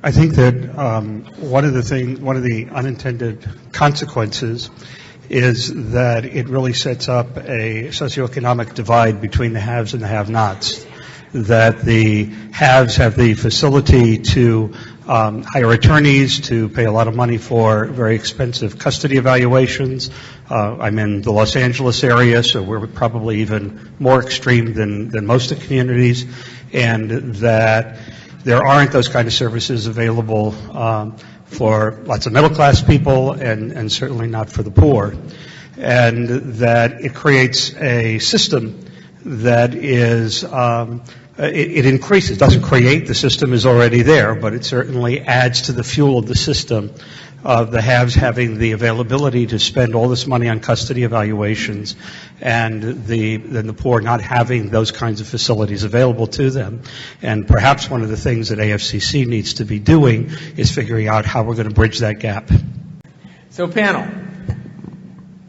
I think that one of the unintended consequences is that it really sets up a socioeconomic divide between the haves and the have-nots. That the haves have the facility to hire attorneys, to pay a lot of money for very expensive custody evaluations. I'm in the Los Angeles area, so we're probably even more extreme than most of the communities, and that there aren't those kind of services available for lots of middle-class people, and certainly not for the poor. And that it creates a system that is it increases, doesn't create, the system is already there, but it certainly adds to the fuel of the system of the haves having the availability to spend all this money on custody evaluations, and then the poor not having those kinds of facilities available to them. And perhaps one of the things that AFCC needs to be doing is figuring out how we're going to bridge that gap. So panel,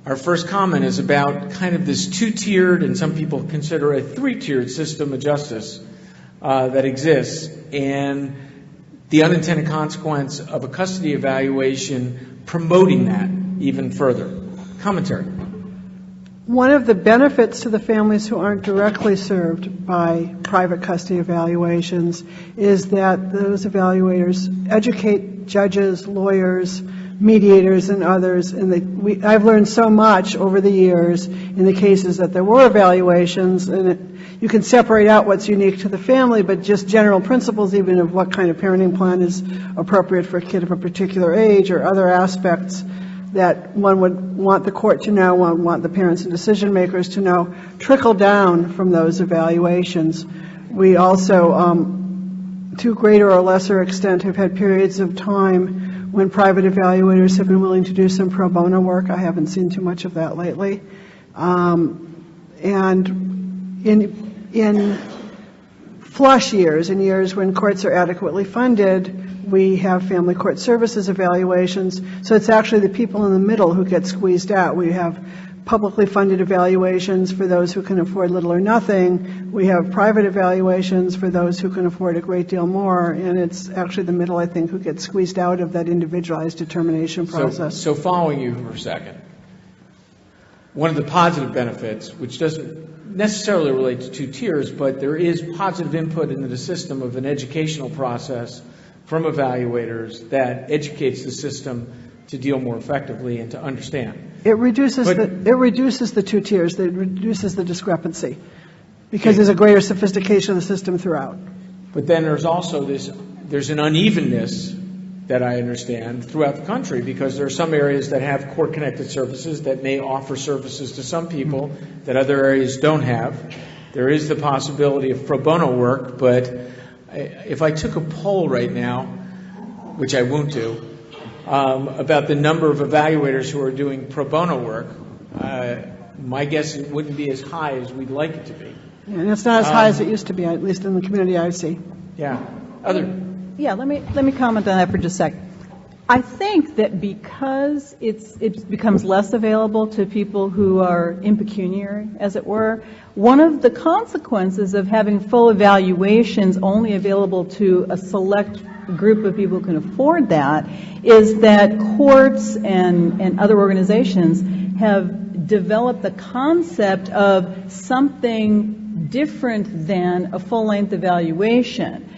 our first comment is about kind of this two-tiered, and some people consider a three-tiered system of justice that exists, and the unintended consequence of a custody evaluation promoting that even further. Commentary. One of the benefits to the families who aren't directly served by private custody evaluations is that those evaluators educate judges, lawyers, mediators, and others. And I've learned so much over the years in the cases that there were evaluations, and you can separate out what's unique to the family, but just general principles even of what kind of parenting plan is appropriate for a kid of a particular age, or other aspects that one would want the court to know, one would want the parents and decision makers to know, trickle down from those evaluations. We also, to greater or lesser extent, have had periods of time when private evaluators have been willing to do some pro bono work. I haven't seen too much of that lately. And in flush years, in years when courts are adequately funded, we have family court services evaluations. So it's actually the people in the middle who get squeezed out. We have publicly funded evaluations for those who can afford little or nothing. We have private evaluations for those who can afford a great deal more. And it's actually the middle, I think, who gets squeezed out of that individualized determination process. So following you for a second, one of the positive benefits, which doesn't necessarily relate to two tiers, but there is positive input into the system of an educational process from evaluators that educates the system to deal more effectively and to understand. It reduces the two tiers. It reduces the discrepancy because there's a greater sophistication of the system throughout. But then there's also there's an unevenness that I understand throughout the country, because there are some areas that have court-connected services that may offer services to some people that other areas don't have. There is the possibility of pro bono work, but if I took a poll right now, which I won't do, about the number of evaluators who are doing pro bono work, my guess it wouldn't be as high as we'd like it to be. And it's not as high as it used to be, at least in the community I see. Yeah. Yeah, let me comment on that for just a sec. I think that because it becomes less available to people who are impecuniary, as it were, one of the consequences of having full evaluations only available to a select group of people who can afford that is that courts and other organizations have developed the concept of something different than a full-length evaluation.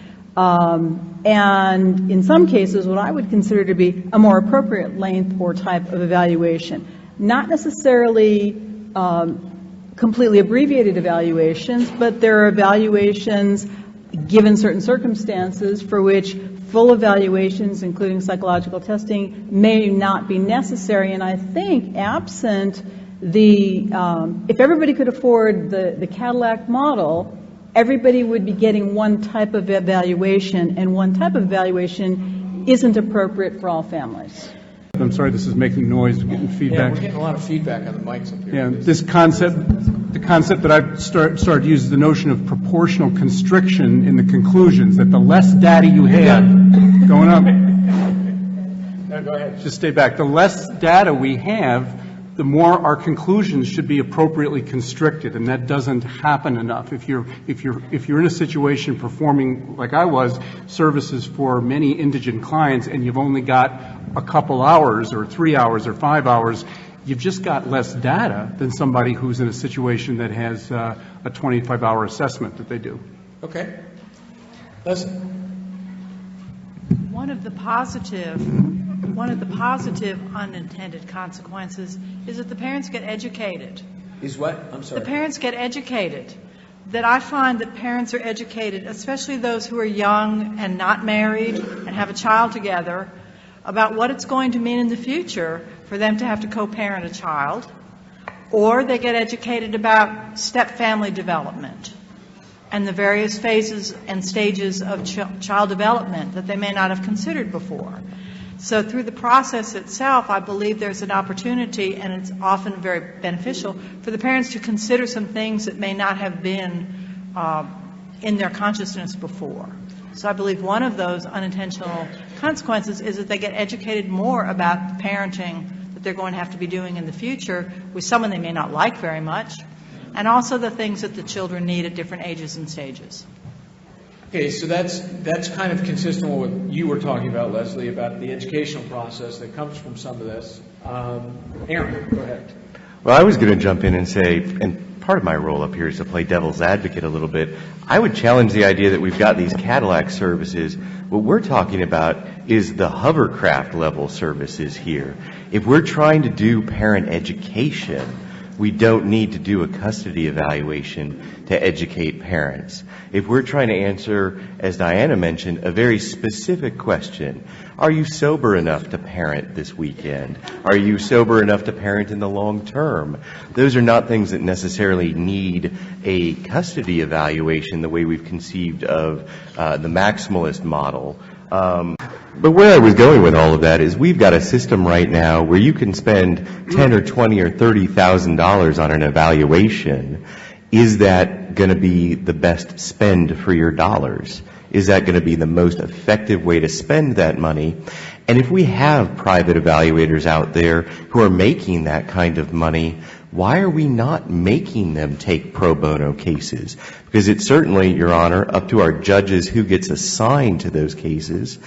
And in some cases, what I would consider to be a more appropriate length or type of evaluation. Not necessarily completely abbreviated evaluations, but there are evaluations given certain circumstances for which full evaluations, including psychological testing, may not be necessary. And I think absent if everybody could afford the Cadillac model, everybody would be getting one type of evaluation, and one type of evaluation isn't appropriate for all families. I'm sorry, this is making noise, getting feedback. Yeah, we're getting a lot of feedback on the mics up here. Yeah, the concept that I've started to use is the notion of proportional constriction in the conclusions, that the less data you have, going up. No, go ahead. Just stay back. The less data we have, the more our conclusions should be appropriately constricted, and that doesn't happen enough. If you're in a situation performing, like I was, services for many indigent clients, and you've only got a couple hours or 3 hours or 5 hours, you've just got less data than somebody who's in a situation that has a 25-hour assessment that they do. Okay. Leslie. One of the positive unintended consequences is that the parents get educated. Is what? I'm sorry. The parents get educated. That I find that parents are educated, especially those who are young and not married and have a child together, about what it's going to mean in the future for them to have to co-parent a child, or they get educated about step-family development and the various phases and stages of child development that they may not have considered before. So through the process itself, I believe there's an opportunity, and it's often very beneficial, for the parents to consider some things that may not have been in their consciousness before. So I believe one of those unintentional consequences is that they get educated more about the parenting that they're going to have to be doing in the future with someone they may not like very much, and also the things that the children need at different ages and stages. Okay, so that's kind of consistent with what you were talking about, Leslie, about the educational process that comes from some of this. Aaron, go ahead. Well, I was going to jump in and say, and part of my role up here is to play devil's advocate a little bit. I would challenge the idea that we've got these Cadillac services. What we're talking about is the hovercraft level services here. If we're trying to do parent education, we don't need to do a custody evaluation to educate parents. If we're trying to answer, as Diana mentioned, a very specific question, are you sober enough to parent this weekend? Are you sober enough to parent in the long term? Those are not things that necessarily need a custody evaluation the way we've conceived of the maximalist model. But where I was going with all of that is we've got a system right now where you can spend $10 or $20 or $30,000 on an evaluation. Is that going to be the best spend for your dollars? Is that going to be the most effective way to spend that money? And if we have private evaluators out there who are making that kind of money, why are we not making them take pro bono cases? Because it's certainly, Your Honor, up to our judges who gets assigned to those cases.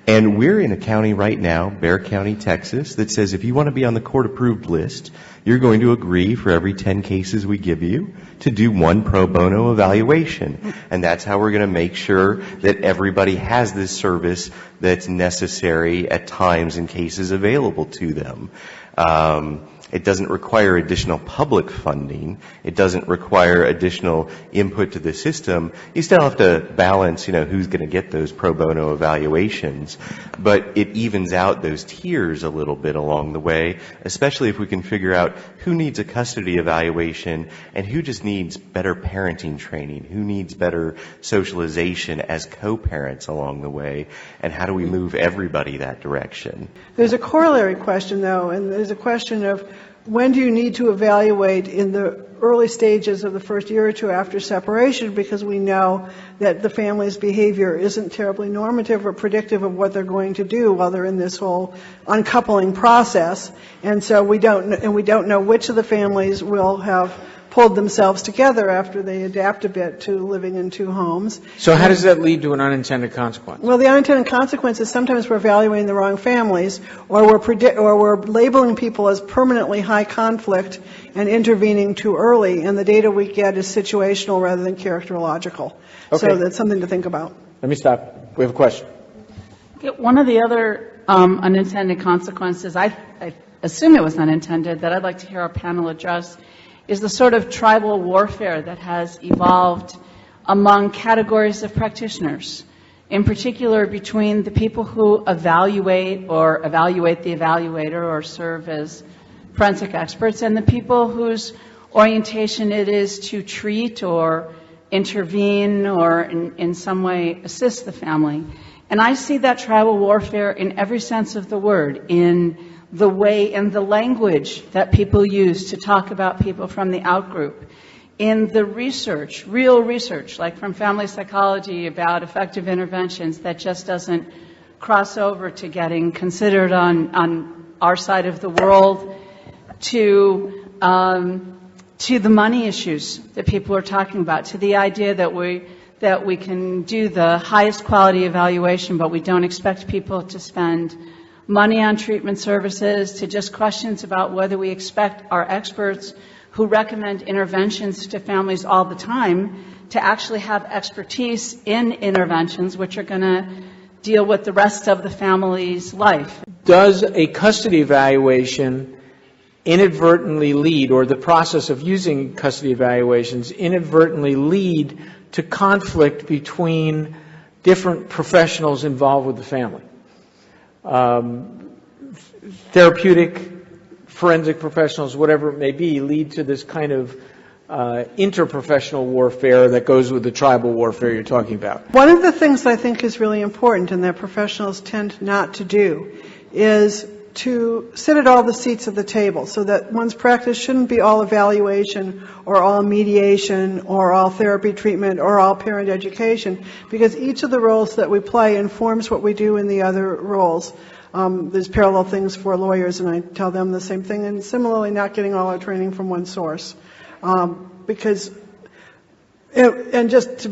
And we're in a county right now, Bexar County, Texas, that says if you want to be on the court-approved list, you're going to agree for every 10 cases we give you to do one pro bono evaluation. And that's how we're going to make sure that everybody has this service that's necessary at times and cases available to them. It doesn't require additional public funding. It doesn't require additional input to the system. You still have to balance, who's going to get those pro bono evaluations. But it evens out those tiers a little bit along the way, especially if we can figure out who needs a custody evaluation and who just needs better parenting training, who needs better socialization as co-parents along the way, and how do we move everybody that direction. There's a corollary question, though, and there's a question of when do you need to evaluate in the early stages of the first year or two after separation, because we know that the family's behavior isn't terribly normative or predictive of what they're going to do while they're in this whole uncoupling process. And so we don't know which of the families will have pulled themselves together after they adapt a bit to living in two homes. So how does that lead to an unintended consequence? Well, the unintended consequence is sometimes we're evaluating the wrong families, or we're labeling people as permanently high conflict and intervening too early, and the data we get is situational rather than characterological. Okay. So that's something to think about. Let me stop. We have a question. One of the other unintended consequences, I assume it was unintended, that I'd like to hear our panel address is the sort of tribal warfare that has evolved among categories of practitioners, in particular between the people who evaluate the evaluator or serve as forensic experts and the people whose orientation it is to treat or intervene or in some way assist the family. And I see that tribal warfare in every sense of the word, in the way and the language that people use to talk about people from the outgroup, in the research, real research, like from family psychology about effective interventions that just doesn't cross over to getting considered on our side of the world. to the money issues that people are talking about, to the idea that we can do the highest quality evaluation, but we don't expect people to spend money on treatment services, to just questions about whether we expect our experts who recommend interventions to families all the time to actually have expertise in interventions which are going to deal with the rest of the family's life. Does a custody evaluation inadvertently lead, or the process of using custody evaluations inadvertently lead to conflict between different professionals involved with the family? Therapeutic, forensic professionals, whatever it may be, lead to this kind of interprofessional warfare that goes with the tribal warfare you're talking about. One of the things I think is really important and that professionals tend not to do is to sit at all the seats of the table, so that one's practice shouldn't be all evaluation or all mediation or all therapy treatment or all parent education, because each of the roles that we play informs what we do in the other roles. There's parallel things for lawyers, and I tell them the same thing, and similarly not getting all our training from one source. Because, and just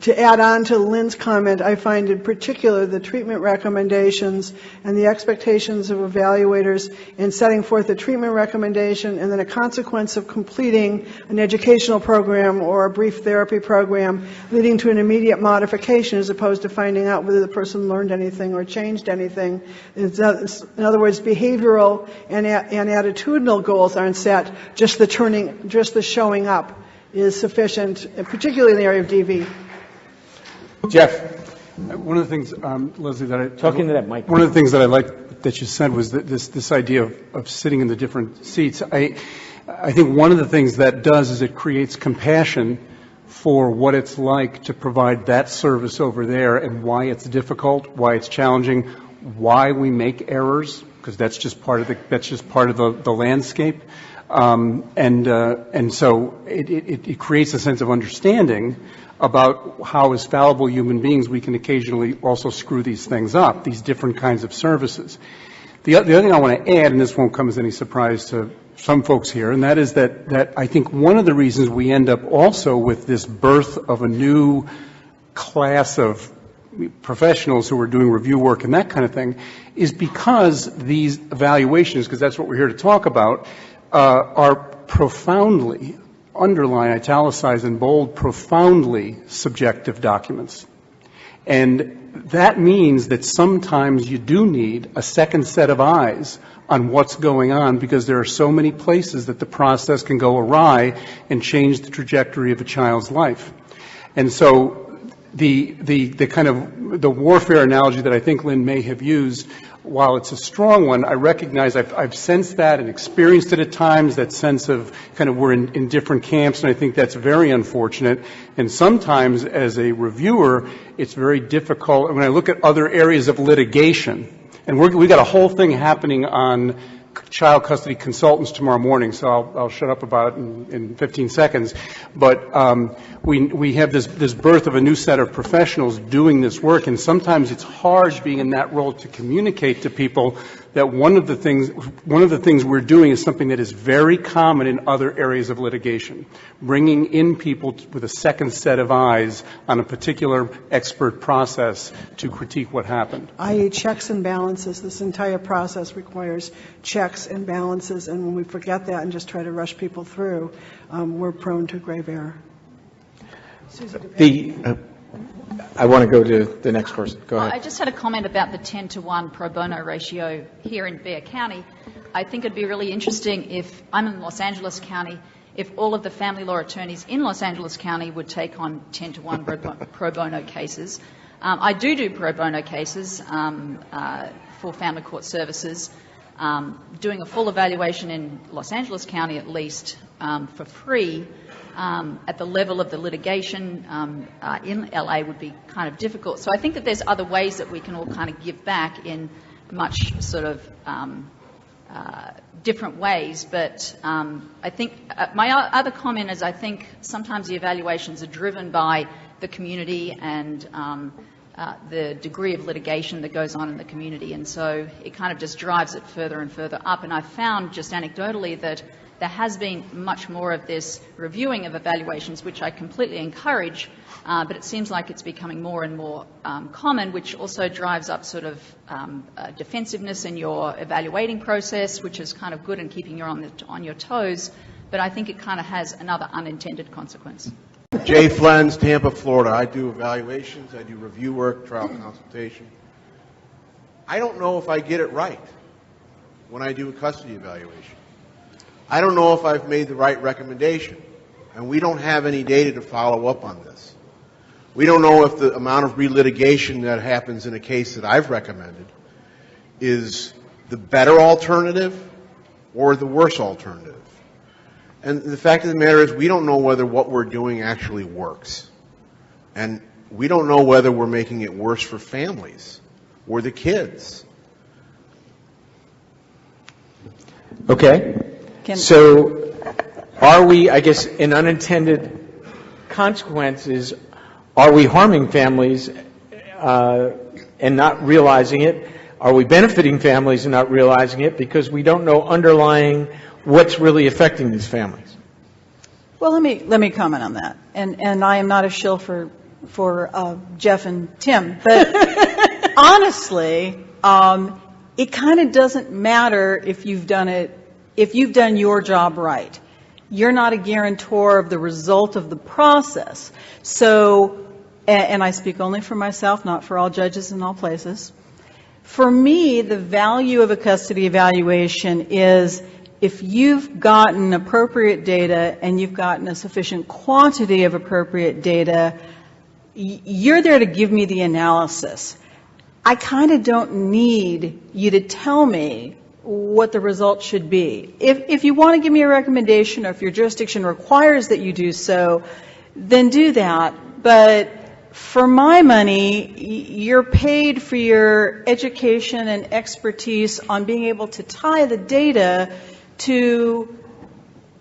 to add on to Lynn's comment, I find in particular the treatment recommendations and the expectations of evaluators in setting forth a treatment recommendation and then a consequence of completing an educational program or a brief therapy program leading to an immediate modification as opposed to finding out whether the person learned anything or changed anything. In other words, behavioral and attitudinal goals aren't set, just the showing up is sufficient, particularly in the area of DV. Jeff. One of the things, Leslie, talking to that mic. One of the things that I liked that you said was that this idea of sitting in the different seats. I think one of the things that does is it creates compassion for what it's like to provide that service over there and why it's difficult, why it's challenging, why we make errors, because that's just part of the landscape. And so it creates a sense of understanding about how, as fallible human beings, we can occasionally also screw these things up, these different kinds of services. The other thing I want to add, and this won't come as any surprise to some folks here, and that is that I think one of the reasons we end up also with this birth of a new class of professionals who are doing review work and that kind of thing is because these evaluations, because that's what we're here to talk about, are profoundly, underline, italicize, and bold, profoundly subjective documents. And that means that sometimes you do need a second set of eyes on what's going on, because there are so many places that the process can go awry and change the trajectory of a child's life. And so the kind of the warfare analogy that I think Lynn may have used, while it's a strong one, I recognize I've sensed that and experienced it at times, that sense of kind of we're in different camps, and I think that's very unfortunate. And sometimes as a reviewer, it's very difficult. When I look at other areas of litigation, and we've got a whole thing happening on child custody consultants tomorrow morning, so I'll shut up about it in 15 seconds. But we have this birth of a new set of professionals doing this work, and sometimes it's hard being in that role to communicate to people that one of the things we're doing is something that is very common in other areas of litigation, bringing in people with a second set of eyes on a particular expert process to critique what happened. I.e. checks and balances. This entire process requires checks and balances, and when we forget that and just try to rush people through, we're prone to grave error. I want to go to the next person. Go ahead. I just had a comment about the 10-to-1 pro bono ratio here in Bexar County. I think it'd be really interesting if, I'm in Los Angeles County, if all of the family law attorneys in Los Angeles County would take on 10-to-1 pro bono cases. I do pro bono cases for family court services, doing a full evaluation in Los Angeles County at least for free. At the level of the litigation in LA would be kind of difficult. So I think that there's other ways that we can all kind of give back in much sort of different ways. But I think my other comment is I think sometimes the evaluations are driven by the community and the degree of litigation that goes on in the community. And so it kind of just drives it further and further up. And I've found just anecdotally that there has been much more of this reviewing of evaluations, which I completely encourage, but it seems like it's becoming more and more common, which also drives up sort of defensiveness in your evaluating process, which is kind of good in keeping you on your toes, but I think it kind of has another unintended consequence. Jay Flens, Tampa, Florida. I do evaluations, I do review work, trial consultation. I don't know if I get it right when I do a custody evaluation. I don't know if I've made the right recommendation, and we don't have any data to follow up on this. We don't know if the amount of relitigation that happens in a case that I've recommended is the better alternative or the worse alternative. And the fact of the matter is we don't know whether what we're doing actually works. And we don't know whether we're making it worse for families or the kids. Okay. So are we, I guess, in unintended consequences, are we harming families and not realizing it? Are we benefiting families and not realizing it because we don't know underlying what's really affecting these families? Well, let me comment on that. And I am not a shill for Jeff and Tim, but honestly, it kind of doesn't matter if you've done your job right. You're not a guarantor of the result of the process. So, and I speak only for myself, not for all judges in all places. For me, the value of a custody evaluation is if you've gotten appropriate data and you've gotten a sufficient quantity of appropriate data, you're there to give me the analysis. I kind of don't need you to tell me what the result should be. If you want to give me a recommendation, or if your jurisdiction requires that you do so, then do that. But for my money, you're paid for your education and expertise on being able to tie the data to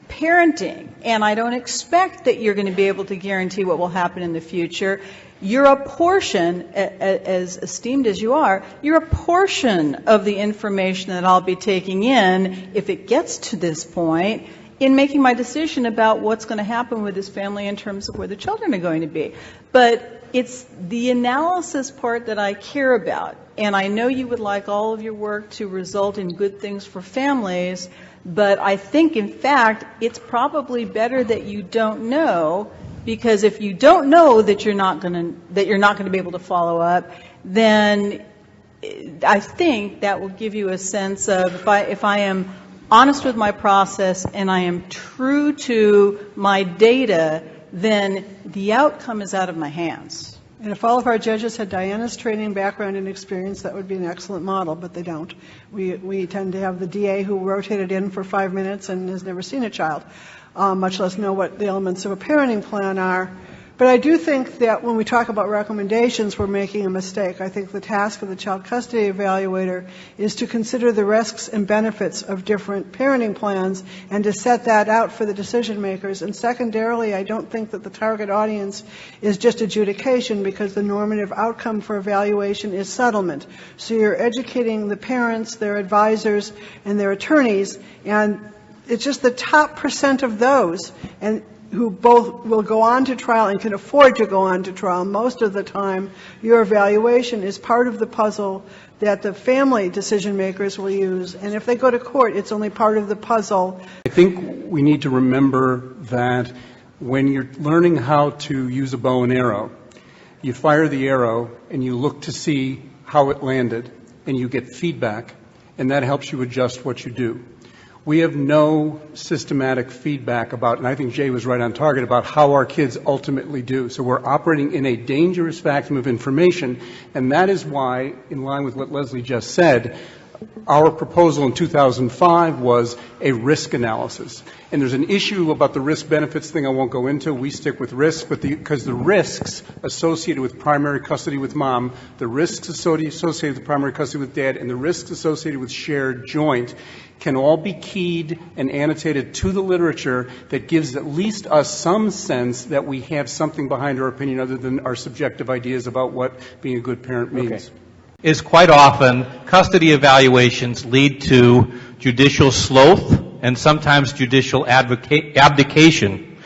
parenting. And I don't expect that you're going to be able to guarantee what will happen in the future. You're a portion, as esteemed as you are, you're a portion of the information that I'll be taking in, if it gets to this point, in making my decision about what's going to happen with this family in terms of where the children are going to be. But it's the analysis part that I care about. And I know you would like all of your work to result in good things for families, but I think, in fact, it's probably better that you don't know, because if you don't know that you're not going to be able to follow up, then I think that will give you a sense of, if I am honest with my process and I am true to my data, then the outcome is out of my hands. And if all of our judges had Diana's training, background, and experience, that would be an excellent model, but they don't. We tend to have the DA who rotated in for 5 minutes and has never seen a child, much less know what the elements of a parenting plan are. But I do think that when we talk about recommendations, we're making a mistake. I think the task of the child custody evaluator is to consider the risks and benefits of different parenting plans and to set that out for the decision makers. And secondarily, I don't think that the target audience is just adjudication, because the normative outcome for evaluation is settlement. So you're educating the parents, their advisors, and their attorneys, and it's just the top % of those, and who both will go on to trial and can afford to go on to trial. Most of the time, your evaluation is part of the puzzle that the family decision makers will use. And if they go to court, it's only part of the puzzle. I think we need to remember that when you're learning how to use a bow and arrow, you fire the arrow and you look to see how it landed, and you get feedback, and that helps you adjust what you do. We have no systematic feedback about, and I think Jay was right on target, about how our kids ultimately do. So we're operating in a dangerous vacuum of information, and that is why, in line with what Leslie just said, our proposal in 2005 was a risk analysis. And there's an issue about the risk-benefits thing I won't go into. We stick with risks, because the risks associated with primary custody with mom, the risks associated with primary custody with dad, and the risks associated with shared joint can all be keyed and annotated to the literature that gives at least us some sense that we have something behind our opinion other than our subjective ideas about what being a good parent means. Okay. Is quite often custody evaluations lead to judicial sloth and sometimes judicial abdication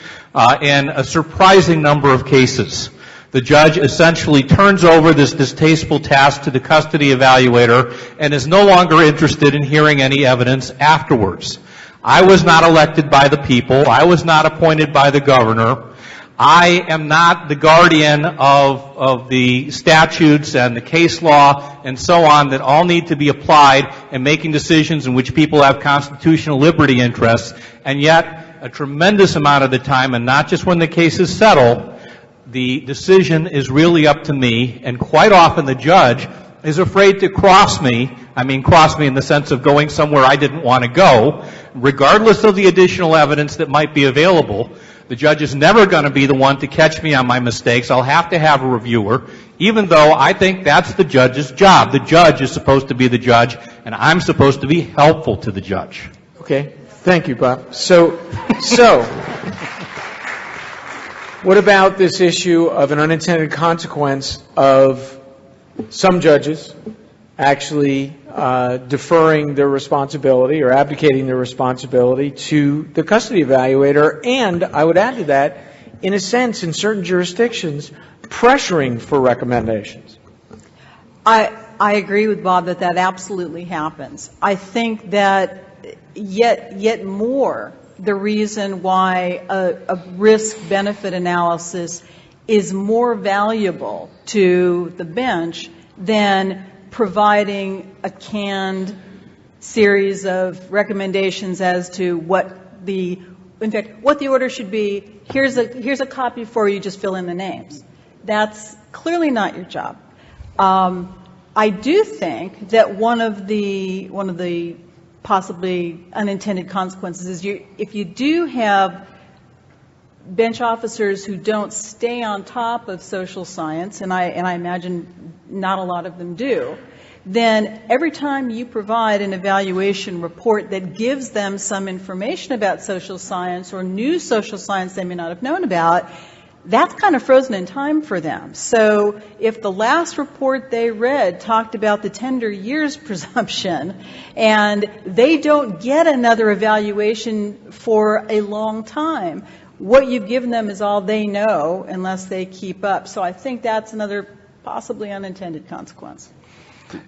in a surprising number of cases. The judge essentially turns over this distasteful task to the custody evaluator and is no longer interested in hearing any evidence afterwards. I was not elected by the people. I was not appointed by the governor. I am not the guardian of the statutes and the case law and so on that all need to be applied in making decisions in which people have constitutional liberty interests. And yet, a tremendous amount of the time, and not just when the cases settle, the decision is really up to me, and quite often the judge is afraid to cross me in the sense of going somewhere I didn't want to go, regardless of the additional evidence that might be available. The judge is never going to be the one to catch me on my mistakes. I'll have to have a reviewer, even though I think that's the judge's job. The judge is supposed to be the judge, and I'm supposed to be helpful to the judge. Okay. Thank you, Bob. So what about this issue of an unintended consequence of some judges actually deferring their responsibility or abdicating their responsibility to the custody evaluator, and I would add to that, in a sense, in certain jurisdictions, pressuring for recommendations? I agree with Bob that absolutely happens. I think that yet more the reason why a risk-benefit analysis is more valuable to the bench than providing a canned series of recommendations as to what the order should be. Here's a copy for you, just fill in the names. That's clearly not your job. I do think that one of the possibly unintended consequences is if you do have bench officers who don't stay on top of social science, and I imagine not a lot of them do, then every time you provide an evaluation report that gives them some information about social science or new social science they may not have known about, that's kind of frozen in time for them. So if the last report they read talked about the tender years presumption and they don't get another evaluation for a long time, what you've given them is all they know unless they keep up. So I think that's another possibly unintended consequence.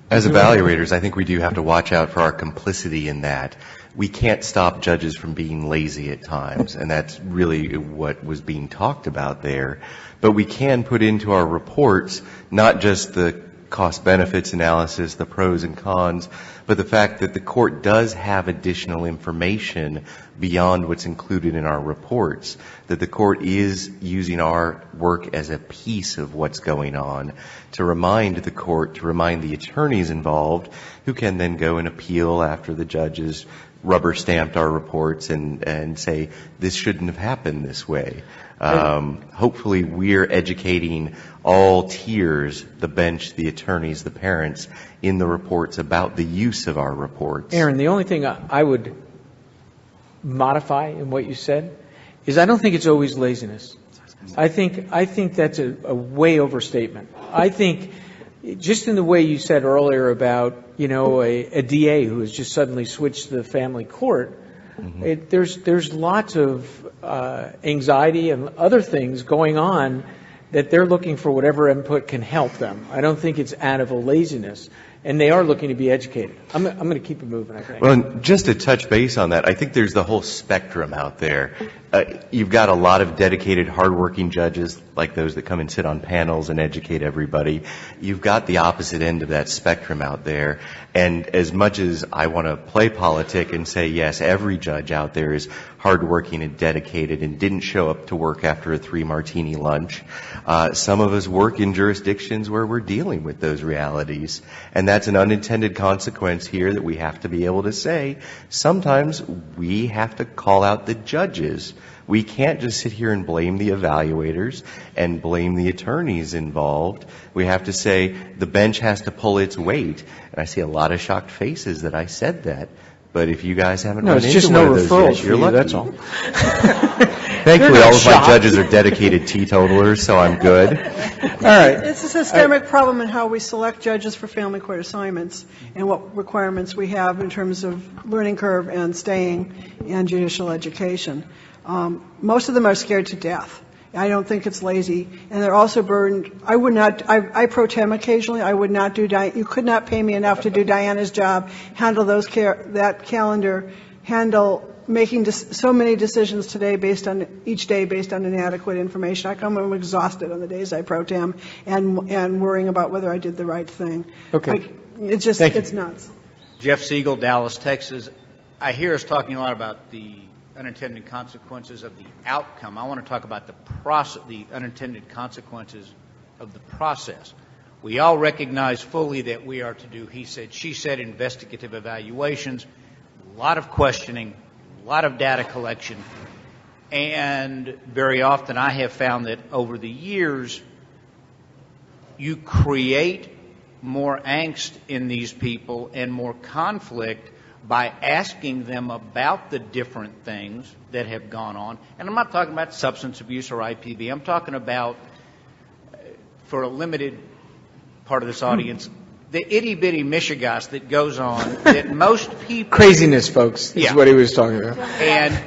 As evaluators, I think we do have to watch out for our complicity in that. We can't stop judges from being lazy at times, and that's really what was being talked about there. But we can put into our reports not just the cost-benefits analysis, the pros and cons, but the fact that the court does have additional information beyond what's included in our reports, that the court is using our work as a piece of what's going on to remind the court, to remind the attorneys involved, who can then go and appeal after the judges rubber-stamped our reports and say, this shouldn't have happened this way. Hopefully we're educating all tiers, the bench, the attorneys, the parents, in the reports about the use of our reports. Aaron, the only thing I would modify in what you said is I don't think it's always laziness. I think that's a way overstatement. I think just in the way you said earlier about, a DA who has just suddenly switched to the family court, there's lots of anxiety and other things going on that they're looking for whatever input can help them. I don't think it's out of a laziness, and they are looking to be educated. I'm going to keep it moving, I think. Well, and just to touch base on that, I think there's the whole spectrum out there. you've got a lot of dedicated, hardworking judges like those that come and sit on panels and educate everybody. You've got the opposite end of that spectrum out there. And as much as I want to play politic and say, yes, every judge out there is hardworking and dedicated and didn't show up to work after a 3-martini lunch, some of us work in jurisdictions where we're dealing with those realities. And that's an unintended consequence here that we have to be able to say. Sometimes we have to call out the judges. We can't just sit here and blame the evaluators and blame the attorneys involved. We have to say the bench has to pull its weight. And I see a lot of shocked faces that I said that. But if you guys haven't run into one of those yet, you're lucky. That's all. Thankfully, all of my judges are dedicated teetotalers, so I'm good. All right. It's a systemic problem in how we select judges for family court assignments and what requirements we have in terms of learning curve and staying and judicial education. Most of them are scared to death. I don't think it's lazy. And they're also burdened. I would not, I pro tem occasionally. I would not do, you could not pay me enough to do Diana's job, handle that calendar, handle making so many decisions each day based on inadequate information. I come home exhausted on the days I pro tem and worrying about whether I did the right thing. Okay. It's nuts. Jeff Siegel, Dallas, Texas. I hear us talking a lot about the unintended consequences of the outcome. I want to talk about the unintended consequences of the process. We all recognize fully that we are to do he said, she said, investigative evaluations, a lot of questioning, a lot of data collection, and very often I have found that over the years you create more angst in these people and more conflict by asking them about the different things that have gone on. And I'm not talking about substance abuse or IPV. I'm talking about, for a limited part of this audience, the itty-bitty mishigas that goes on that most people... Craziness, folks, is what he was talking about.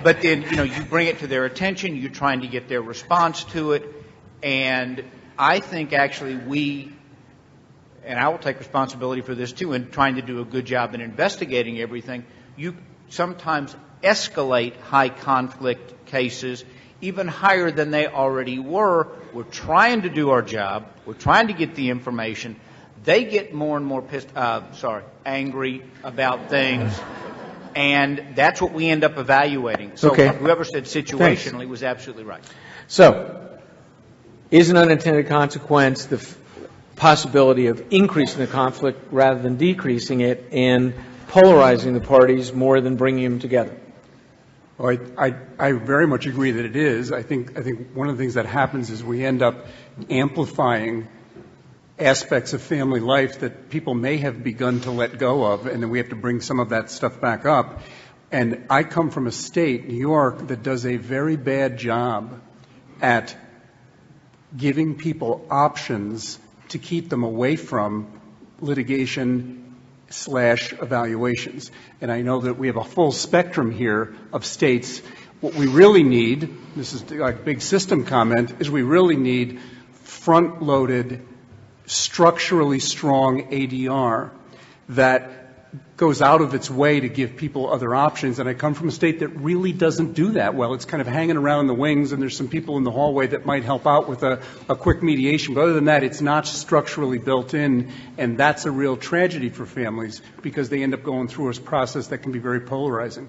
But then, you bring it to their attention, you're trying to get their response to it, and I think actually and I will take responsibility for this too, in trying to do a good job in investigating everything, you sometimes escalate high conflict cases even higher than they already were. We're trying to do our job. We're trying to get the information. They get more and more angry about things, and that's what we end up evaluating. So whoever said situationally was absolutely right. So, is an unintended consequence the possibility of increasing the conflict rather than decreasing it and polarizing the parties more than bringing them together? Well, I very much agree that it is. I think one of the things that happens is we end up amplifying aspects of family life that people may have begun to let go of, and then we have to bring some of that stuff back up. And I come from a state, New York, that does a very bad job at giving people options to keep them away from litigation/evaluations. And I know that we have a full spectrum here of states. What we really need, this is a big system comment, is we really need front-loaded, structurally strong ADR that goes out of its way to give people other options. And I come from a state that really doesn't do that well. It's kind of hanging around in the wings, and there's some people in the hallway that might help out with a quick mediation. But other than that, it's not structurally built in, and that's a real tragedy for families because they end up going through a process that can be very polarizing.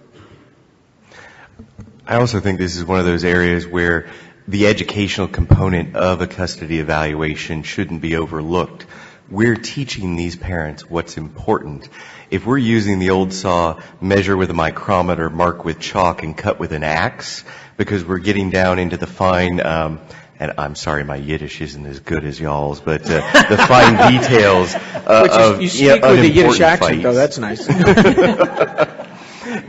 I also think this is one of those areas where the educational component of a custody evaluation shouldn't be overlooked. We're teaching these parents what's important. If we're using the old saw, measure with a micrometer, mark with chalk, and cut with an axe, because we're getting down into the fine, and I'm sorry my Yiddish isn't as good as y'all's, but the fine details of you speak with a Yiddish accent, though. That's nice.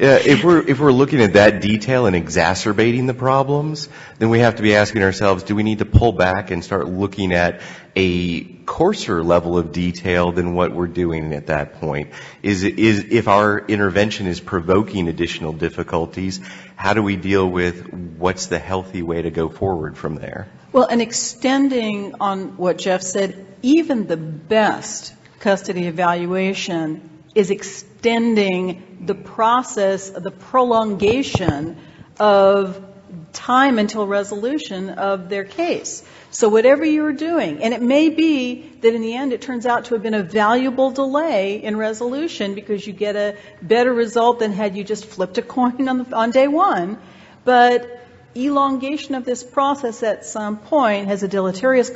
If we're looking at that detail and exacerbating the problems, then we have to be asking ourselves, do we need to pull back and start looking at a coarser level of detail than what we're doing at that point? If our intervention is provoking additional difficulties, how do we deal with what's the healthy way to go forward from there? Well, and extending on what Jeff said, even the best custody evaluation is extending the process, the prolongation of time until resolution of their case. So whatever you're doing, and it may be that in the end it turns out to have been a valuable delay in resolution because you get a better result than had you just flipped a coin on day one, but elongation of this process at some point has a deleterious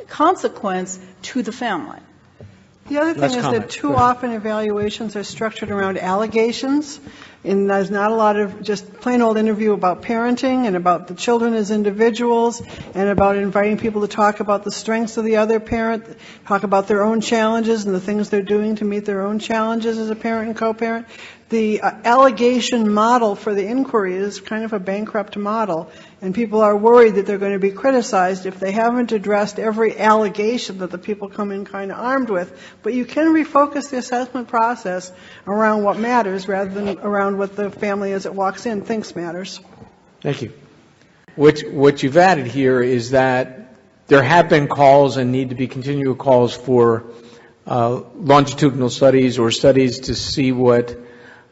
consequence to the family. The other thing is that too often evaluations are structured around allegations, and there's not a lot of just plain old interview about parenting and about the children as individuals and about inviting people to talk about the strengths of the other parent, talk about their own challenges and the things they're doing to meet their own challenges as a parent and co-parent. The allegation model for the inquiry is kind of a bankrupt model, and people are worried that they're going to be criticized if they haven't addressed every allegation that the people come in kind of armed with. But you can refocus the assessment process around what matters rather than around what the family as it walks in thinks matters. Thank you. What you've added here is that there have been calls and need to be continual calls for longitudinal studies or studies to see what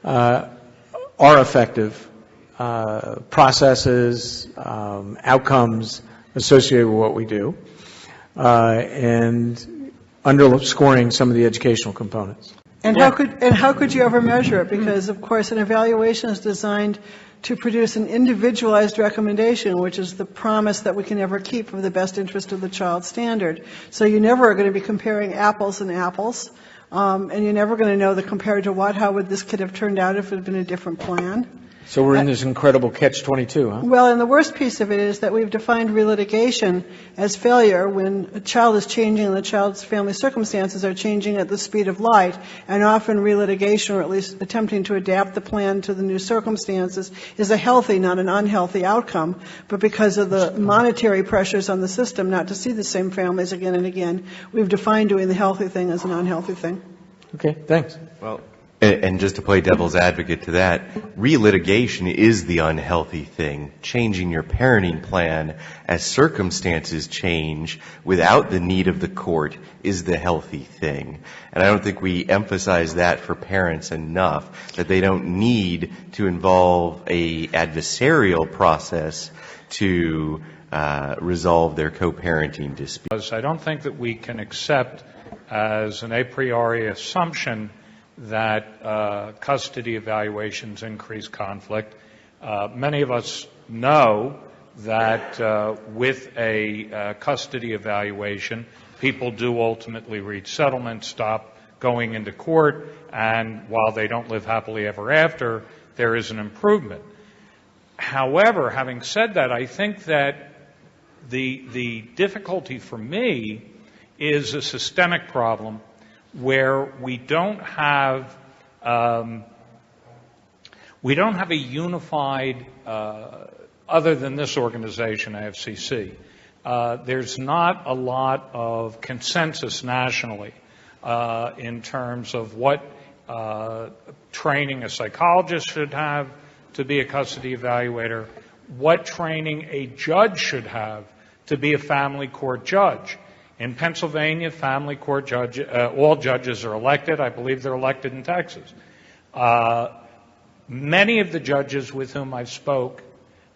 are effective processes, outcomes associated with what we do, and underscoring some of the educational components. And how could you ever measure it? Because of course an evaluation is designed to produce an individualized recommendation, which is the promise that we can never keep for the best interest of the child standard. So you never are going to be comparing apples and apples. And you're never going to know the compared to what, how would this kid have turned out if it had been a different plan. So we're in this incredible catch-22, huh? Well, and the worst piece of it is that we've defined relitigation as failure when a child is changing and the child's family circumstances are changing at the speed of light, and often relitigation, or at least attempting to adapt the plan to the new circumstances, is a healthy, not an unhealthy outcome. But because of the monetary pressures on the system not to see the same families again and again, we've defined doing the healthy thing as an unhealthy thing. Okay, thanks. Well, and just to play devil's advocate to that, relitigation is the unhealthy thing. Changing your parenting plan as circumstances change without the need of the court is the healthy thing. And I don't think we emphasize that for parents enough, that they don't need to involve a adversarial process to resolve their co-parenting disputes. I don't think that we can accept as an a priori assumption that custody evaluations increase conflict. Many of us know that with a custody evaluation, people do ultimately reach settlement, stop going into court, and while they don't live happily ever after, there is an improvement. However, having said that, I think that the difficulty for me is a systemic problem where we don't have a unified, other than this organization, AFCC, there's not a lot of consensus nationally in terms of what training a psychologist should have to be a custody evaluator, what training a judge should have to be a family court judge. In Pennsylvania, family court judge, all judges are elected. I believe they're elected in Texas. Many of the judges with whom I've spoke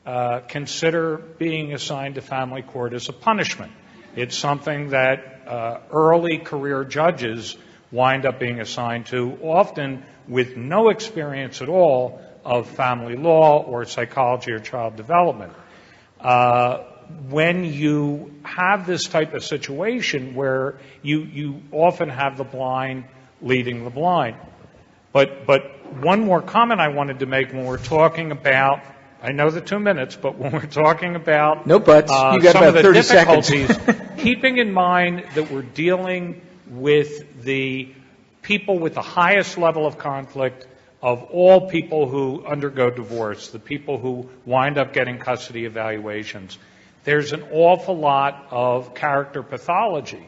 consider being assigned to family court as a punishment. It's something that early career judges wind up being assigned to, often with no experience at all of family law or psychology or child development. When you have this type of situation where you often have the blind leading the blind. But one more comment I wanted to make when we're talking about, I know the 2 minutes, but when we're talking about no buts. You got some about of the 30 difficulties, seconds. keeping in mind that we're dealing with the people with the highest level of conflict of all people who undergo divorce, the people who wind up getting custody evaluations. There's an awful lot of character pathology,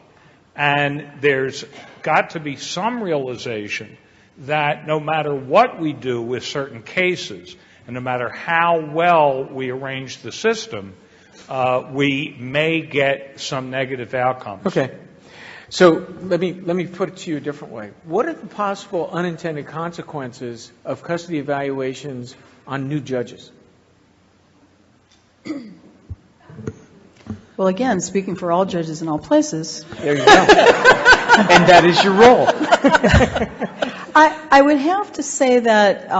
and there's got to be some realization that no matter what we do with certain cases, and no matter how well we arrange the system, we may get some negative outcomes. Okay. So let me put it to you a different way. What are the possible unintended consequences of custody evaluations on new judges? Well, again, speaking for all judges in all places. There you go. And that is your role. I would have to say that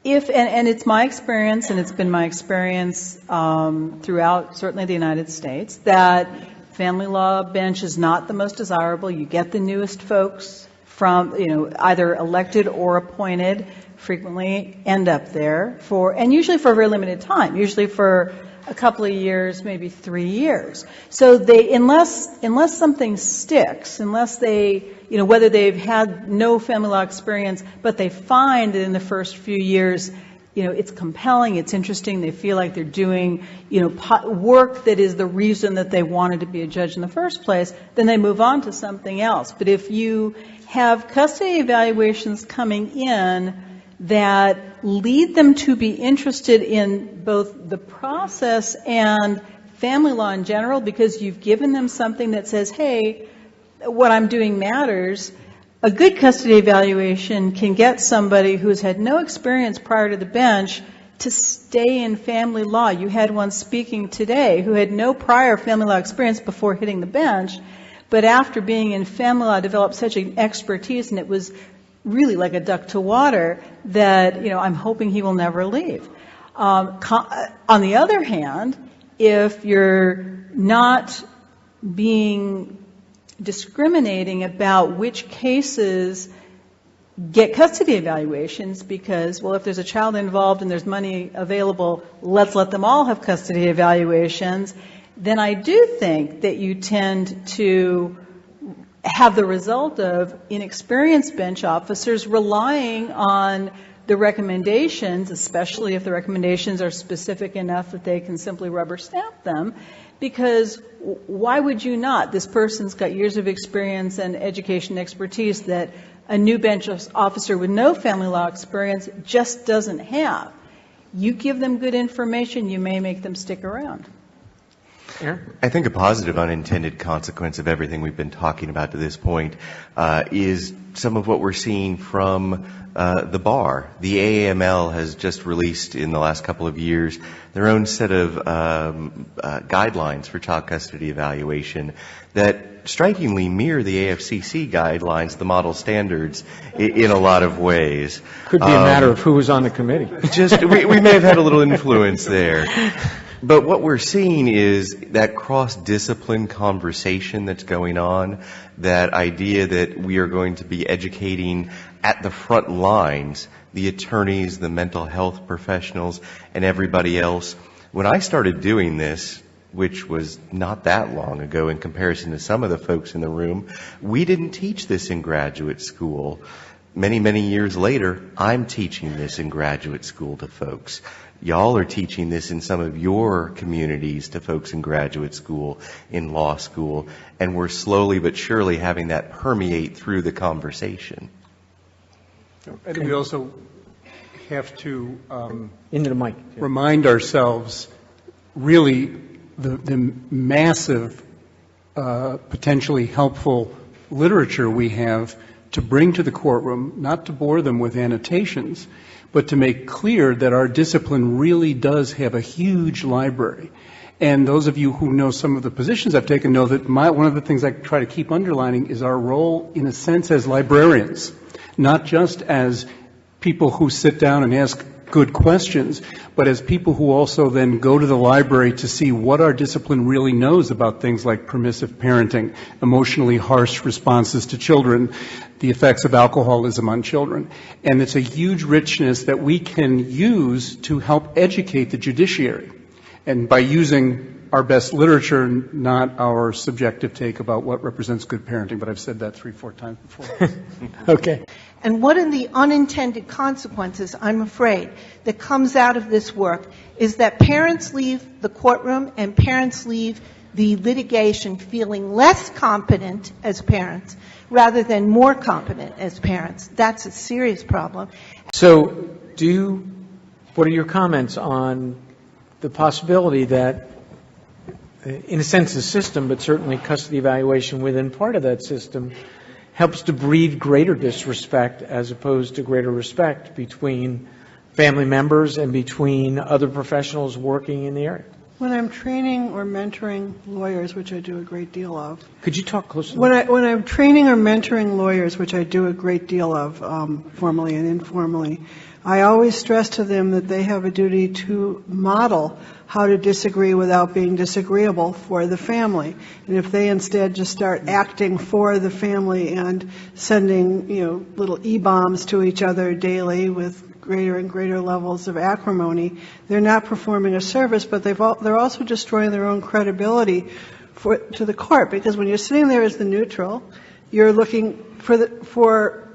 and it's my experience, and it's been my experience throughout certainly the United States, that family law bench is not the most desirable. You get the newest folks from, either elected or appointed, frequently end up there and usually for a very limited time, usually for a couple of years, maybe 3 years. So unless something sticks, unless they, whether they've had no family law experience, but they find that in the first few years, it's compelling, it's interesting, they feel like they're doing, work that is the reason that they wanted to be a judge in the first place, then they move on to something else. But if you have custody evaluations coming in that lead them to be interested in both the process and family law in general, because you've given them something that says, hey, what I'm doing matters. A good custody evaluation can get somebody who's had no experience prior to the bench to stay in family law. You had one speaking today who had no prior family law experience before hitting the bench, but after being in family law developed such an expertise, and it was really like a duck to water, that I'm hoping he will never leave. On the other hand, if you're not being discriminating about which cases get custody evaluations, because, well, if there's a child involved and there's money available, let's let them all have custody evaluations, then I do think that you tend to have the result of inexperienced bench officers relying on the recommendations, especially if the recommendations are specific enough that they can simply rubber stamp them, because why would you not? This person's got years of experience and education expertise that a new bench officer with no family law experience just doesn't have. You give them good information, you may make them stick around. I think a positive unintended consequence of everything we've been talking about to this point is some of what we're seeing from the bar. The AAML has just released in the last couple of years their own set of guidelines for child custody evaluation that strikingly mirror the AFCC guidelines, the model standards, in a lot of ways. Could be a matter of who was on the committee. We may have had a little influence there. But what we're seeing is that cross-discipline conversation that's going on, that idea that we are going to be educating at the front lines, the attorneys, the mental health professionals, and everybody else. When I started doing this, which was not that long ago in comparison to some of the folks in the room, we didn't teach this in graduate school. Many, many years later, I'm teaching this in graduate school to folks. Y'all are teaching this in some of your communities to folks in graduate school, in law school, and we're slowly but surely having that permeate through the conversation. I think we also have to into the mic. Remind ourselves really the massive, potentially helpful literature we have to bring to the courtroom, not to bore them with annotations, but to make clear that our discipline really does have a huge library. And those of you who know some of the positions I've taken know that one of the things I try to keep underlining is our role, in a sense, as librarians, not just as people who sit down and ask good questions, but as people who also then go to the library to see what our discipline really knows about things like permissive parenting, emotionally harsh responses to children, the effects of alcoholism on children. And it's a huge richness that we can use to help educate the judiciary. And by using our best literature, not our subjective take about what represents good parenting, but I've said that 3-4 times before. Okay. And what are the unintended consequences, I'm afraid, that comes out of this work is that parents leave the courtroom and parents leave the litigation feeling less competent as parents rather than more competent as parents. That's a serious problem. So what are your comments on the possibility that, in a sense, the system, but certainly custody evaluation within part of that system, helps to breed greater disrespect as opposed to greater respect between family members and between other professionals working in the area. When I'm training or mentoring lawyers, which I do a great deal of. Could you talk closer? When I'm training or mentoring lawyers, which I do a great deal of, formally and informally, I always stress to them that they have a duty to model how to disagree without being disagreeable for the family. And if they instead just start acting for the family and sending, little E-bombs to each other daily with greater and greater levels of acrimony, they're not performing a service, but they're also destroying their own credibility to the court, because when you're sitting there as the neutral, you're looking for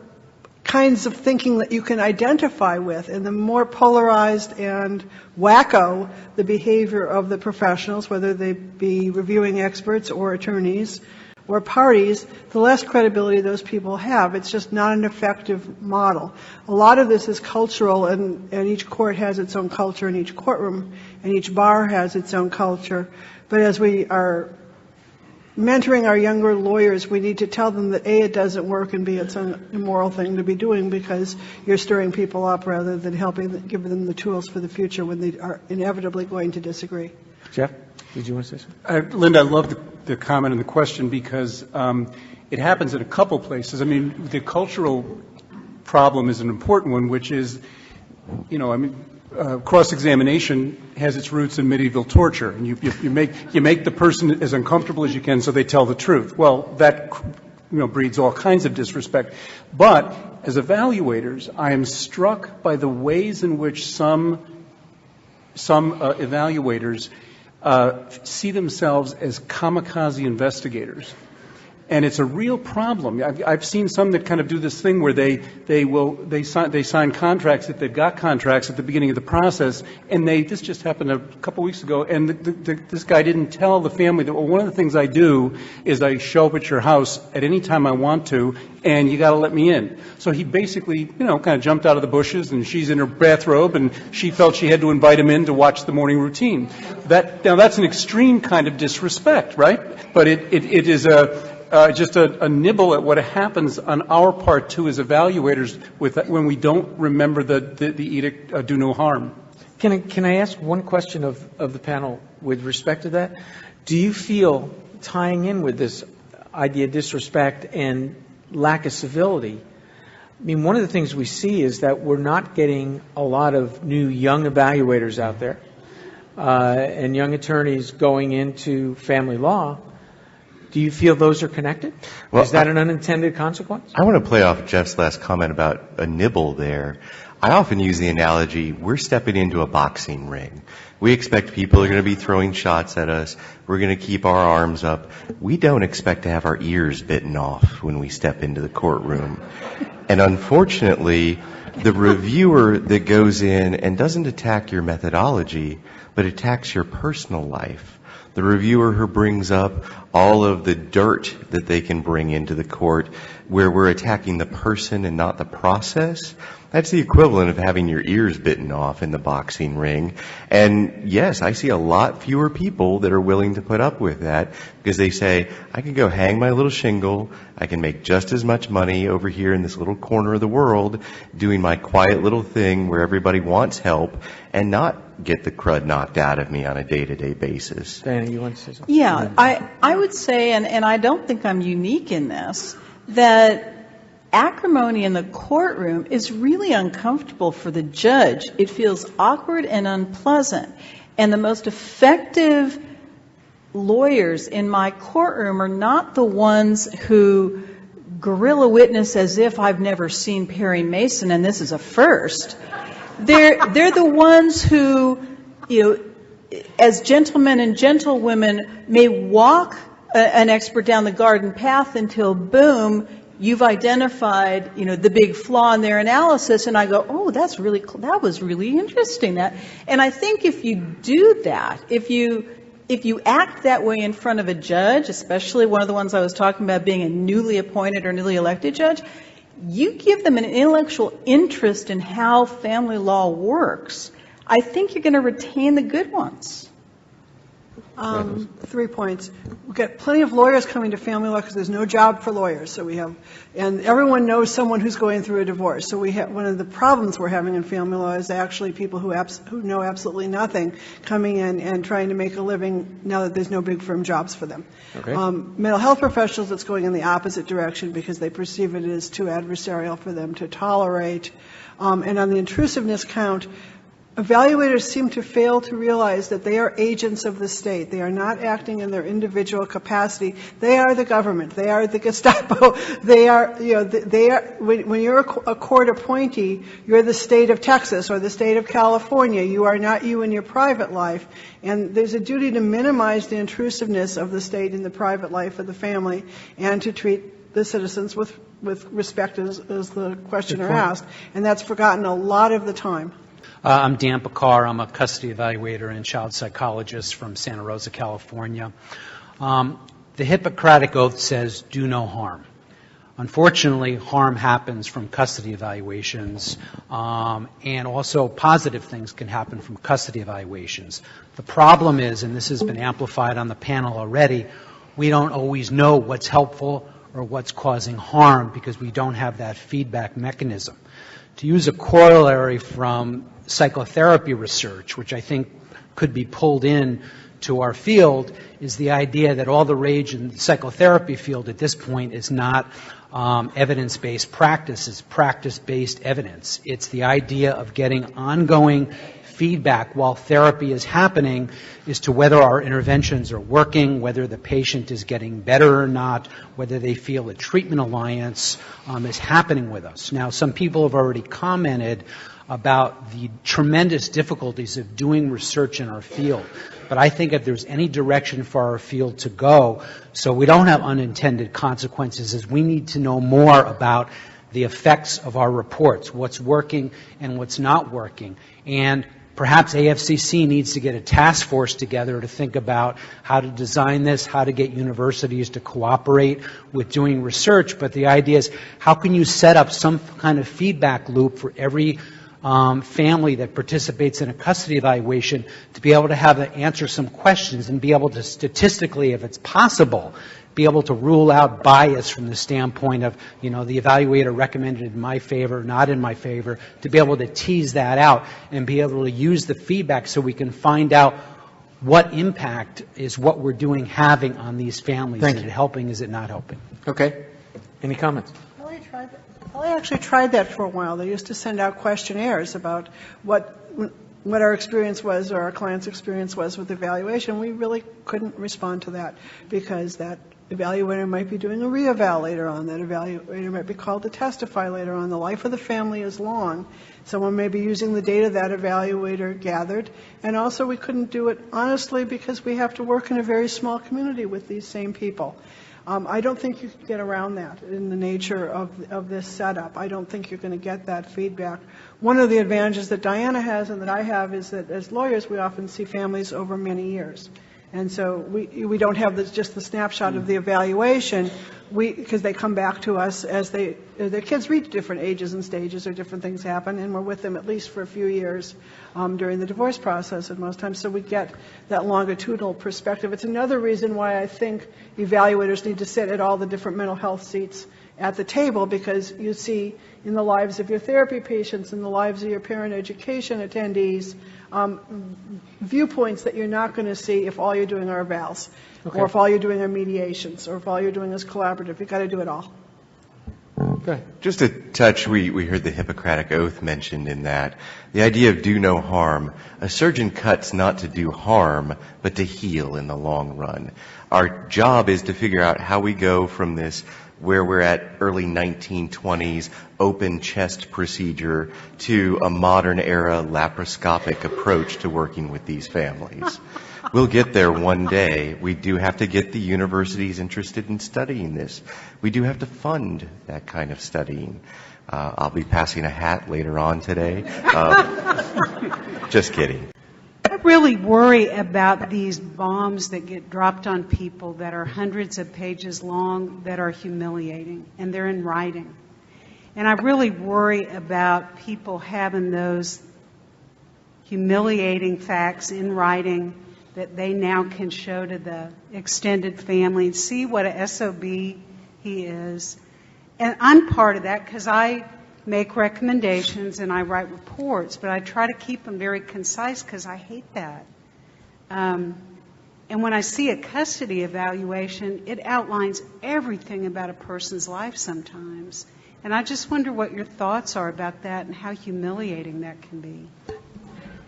kinds of thinking that you can identify with, and the more polarized and wacko the behavior of the professionals, whether they be reviewing experts or attorneys or parties, the less credibility those people have. It's just not an effective model. A lot of this is cultural, and each court has its own culture, and each courtroom and each bar has its own culture. But as we are mentoring our younger lawyers, we need to tell them that A, it doesn't work, and B, it's an immoral thing to be doing, because you're stirring people up rather than give them the tools for the future when they are inevitably going to disagree. Jeff, did you want to say something? Linda, I love the comment and the question, because it happens in a couple places. I mean, the cultural problem is an important one, which is, cross-examination has its roots in medieval torture, and you make the person as uncomfortable as you can so they tell the truth. Well, that breeds all kinds of disrespect. But as evaluators, I am struck by the ways in which some evaluators see themselves as kamikaze investigators. And it's a real problem. I've seen some that kind of do this thing where they sign contracts, if they've got contracts at the beginning of the process, and this just happened a couple weeks ago, and this guy didn't tell the family that, well, one of the things I do is I show up at your house at any time I want to, and you got to let me in. So he basically, kind of jumped out of the bushes, and she's in her bathrobe, and she felt she had to invite him in to watch the morning routine. Now that's an extreme kind of disrespect, right? But it is just a nibble at what happens on our part too as evaluators when we don't remember the edict, do no harm. Can I ask one question of the panel with respect to that? Do you feel, tying in with this idea of disrespect and lack of civility, I mean, one of the things we see is that we're not getting a lot of new young evaluators out there and young attorneys going into family law. Do you feel those are connected? Well, is that an unintended consequence? I want to play off Jeff's last comment about a nibble there. I often use the analogy, we're stepping into a boxing ring. We expect people are going to be throwing shots at us. We're going to keep our arms up. We don't expect to have our ears bitten off when we step into the courtroom. And unfortunately, the reviewer that goes in and doesn't attack your methodology, but attacks your personal life, the reviewer who brings up all of the dirt that they can bring into the court, where we're attacking the person and not the process, that's the equivalent of having your ears bitten off in the boxing ring. And yes, I see a lot fewer people that are willing to put up with that, because they say, I can go hang my little shingle, I can make just as much money over here in this little corner of the world doing my quiet little thing where everybody wants help, and not get the crud knocked out of me on a day-to-day basis. Diana, you want to say something? Yeah, I would say, and I don't think I'm unique in this, that acrimony in the courtroom is really uncomfortable for the judge. It feels awkward and unpleasant. And the most effective lawyers in my courtroom are not the ones who guerrilla witness as if I've never seen Perry Mason and this is a first. They're the ones who, as gentlemen and gentlewomen, may walk an expert down the garden path until, boom, you've identified, the big flaw in their analysis, and I go, oh, that was really interesting. And I think if you do that, if you act that way in front of a judge, especially one of the ones I was talking about being a newly appointed or newly elected judge, you give them an intellectual interest in how family law works. I think you're going to retain the good ones. 3 points. We've got plenty of lawyers coming to family law because there's no job for lawyers. So and everyone knows someone who's going through a divorce. So one of the problems we're having in family law is actually people who know absolutely nothing coming in and trying to make a living now that there's no big firm jobs for them. Okay. Mental health professionals, it's going in the opposite direction because they perceive it as too adversarial for them to tolerate. And on the intrusiveness count, evaluators seem to fail to realize that they are agents of the state. They are not acting in their individual capacity. They are the government. They are the Gestapo. They are, when you're a court appointee, you're the state of Texas or the state of California. You are not you in your private life. And there's a duty to minimize the intrusiveness of the state in the private life of the family and to treat the citizens with respect, as the questioner asked. And that's forgotten a lot of the time. I'm Dan Bakar. I'm a custody evaluator and child psychologist from Santa Rosa, California. The Hippocratic Oath says, do no harm. Unfortunately, harm happens from custody evaluations, and also positive things can happen from custody evaluations. The problem is, and this has been amplified on the panel already, we don't always know what's helpful or what's causing harm because we don't have that feedback mechanism. To use a corollary from psychotherapy research, which I think could be pulled in to our field, is the idea that all the rage in the psychotherapy field at this point is not evidence-based practice, it's practice-based evidence. It's the idea of getting ongoing feedback while therapy is happening as to whether our interventions are working, whether the patient is getting better or not, whether they feel a treatment alliance is happening with us. Now, some people have already commented about the tremendous difficulties of doing research in our field. But I think if there's any direction for our field to go, so we don't have unintended consequences, is we need to know more about the effects of our reports, what's working and what's not working. And perhaps AFCC needs to get a task force together to think about how to design this, how to get universities to cooperate with doing research. But the idea is, how can you set up some kind of feedback loop for every family that participates in a custody evaluation to be able to have to answer some questions and be able to statistically, if it's possible, be able to rule out bias from the standpoint of, the evaluator recommended in my favor, not in my favor, to be able to tease that out and be able to use the feedback so we can find out what impact is what we're doing having on these families. Is it helping? Is it not helping? Okay. Any comments? I actually tried that for a while. They used to send out questionnaires about what our experience was or our client's experience was with evaluation. We really couldn't respond to that because that evaluator might be doing a re-eval later on. That evaluator might be called to testify later on. The life of the family is long. Someone may be using the data that evaluator gathered. And also we couldn't do it honestly because we have to work in a very small community with these same people. I don't think you can get around that in the nature of this setup. I don't think you're going to get that feedback. One of the advantages that Diana has and that I have is that as lawyers we often see families over many years. And so we don't have just the snapshot of the evaluation, because they come back to us as their kids reach different ages and stages or different things happen, and we're with them at least for a few years during the divorce process at most times, so we get that longitudinal perspective. It's another reason why I think evaluators need to sit at all the different mental health seats at the table, because you see in the lives of your therapy patients, in the lives of your parent education attendees, viewpoints that you're not going to see if all you're doing are evals, or if all you're doing are mediations, or if all you're doing is collaborative. You've got to do it all. Okay. Just a touch, we heard the Hippocratic Oath mentioned in that. The idea of do no harm. A surgeon cuts not to do harm, but to heal in the long run. Our job is to figure out how we go from this where we're at early 1920s open chest procedure to a modern era laparoscopic approach to working with these families. We'll get there one day. We do have to get the universities interested in studying this. We do have to fund that kind of studying. I'll be passing a hat later on today. Just kidding. I really worry about these bombs that get dropped on people that are hundreds of pages long, that are humiliating, and they're in writing. And I really worry about people having those humiliating facts in writing that they now can show to the extended family and see what a SOB he is. And I'm part of that because I make recommendations and I write reports, but I try to keep them very concise because I hate that. And when I see a custody evaluation, it outlines everything about a person's life sometimes. And I just wonder what your thoughts are about that and how humiliating that can be.